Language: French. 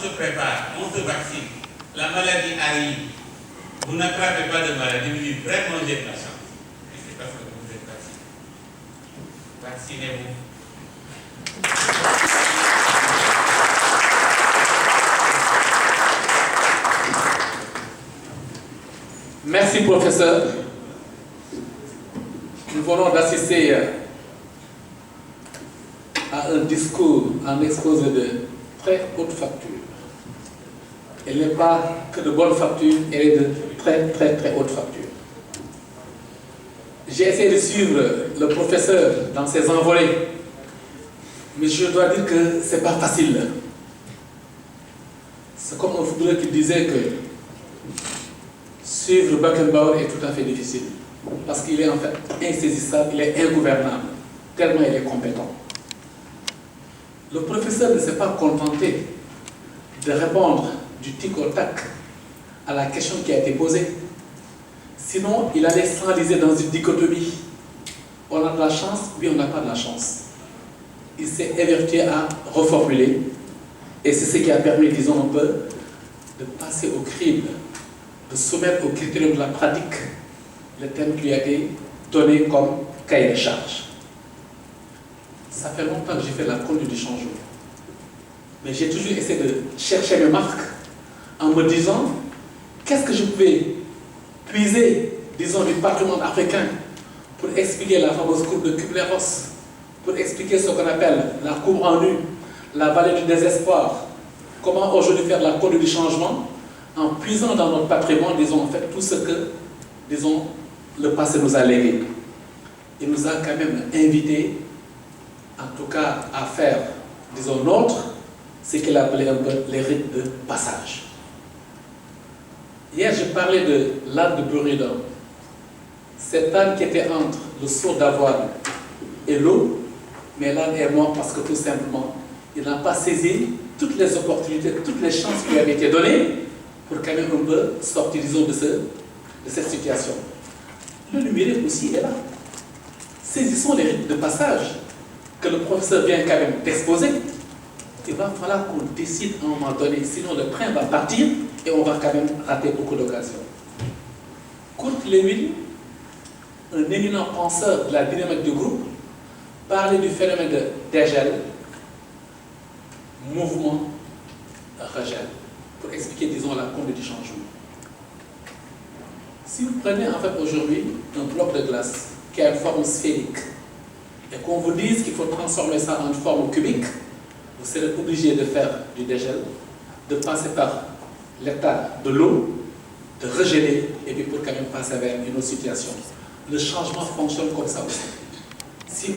se prépare, on se vaccine, la maladie arrive, vous n'attrapez pas de maladie, vous dites vraiment j'ai de la chance. Et c'est parce que vous êtes vacciné. Vaccinez-vous. Merci, professeur. Nous venons d'assister à un discours, un exposé de très haute facture. Elle n'est pas que de bonne facture, elle est de très haute facture. J'ai essayé de suivre le professeur dans ses envolées, mais je dois dire que ce n'est pas facile. C'est comme un footballeur qui disait que suivre Beckenbauer est tout à fait difficile, parce qu'il est en fait insaisissable, il est ingouvernable, tellement il est compétent. Le professeur ne s'est pas contenté de répondre du tic au tac à la question qui a été posée. Sinon, il allait s'enliser dans une dichotomie. On a de la chance, oui, on n'a pas de la chance. Il s'est évertué à reformuler, et c'est ce qui a permis, disons un peu, de passer au crible, de soumettre au critérium de la pratique le thème qui a été donné comme cahier de charge. Ça fait longtemps que j'ai fait la conduite du changement. Mais j'ai toujours essayé de chercher mes marques en me disant qu'est-ce que je pouvais puiser, disons, du patrimoine africain pour expliquer la fameuse courbe de Kubler-Ross, pour expliquer ce qu'on appelle la courbe en U, la vallée du désespoir, comment aujourd'hui faire la conduite du changement en puisant dans notre patrimoine, disons, en fait, tout ce que, disons, le passé nous a légué. Il nous a quand même invité, en tout cas, à faire, disons, notre, ce qu'il appelait un peu les rites de passage. Hier, je parlais de l'âne de Buridan. Cet âne qui était entre le seau d'avoine et l'eau, mais l'âne est mort parce que tout simplement, il n'a pas saisi toutes les opportunités, toutes les chances qui lui avaient été données pour quand même un peu sortir, disons, de cette situation. Le numérique aussi est là. Saisissons les rites de passage que le professeur vient quand même d'exposer. Il va falloir qu'on décide à un moment donné, sinon le train va partir et on va quand même rater beaucoup d'occasions. Kurt Lewin, un éminent penseur de la dynamique du groupe, parlait du phénomène de dégel, mouvement, regel, pour expliquer, disons, la conduite du changement. Si vous prenez en fait aujourd'hui un bloc de glace qui a une forme sphérique et qu'on vous dise qu'il faut transformer ça en une forme cubique, vous serez obligé de faire du dégel, de passer par l'état de l'eau, de regeler et puis pour quand même passer vers une autre situation. Le changement fonctionne comme ça aussi. Si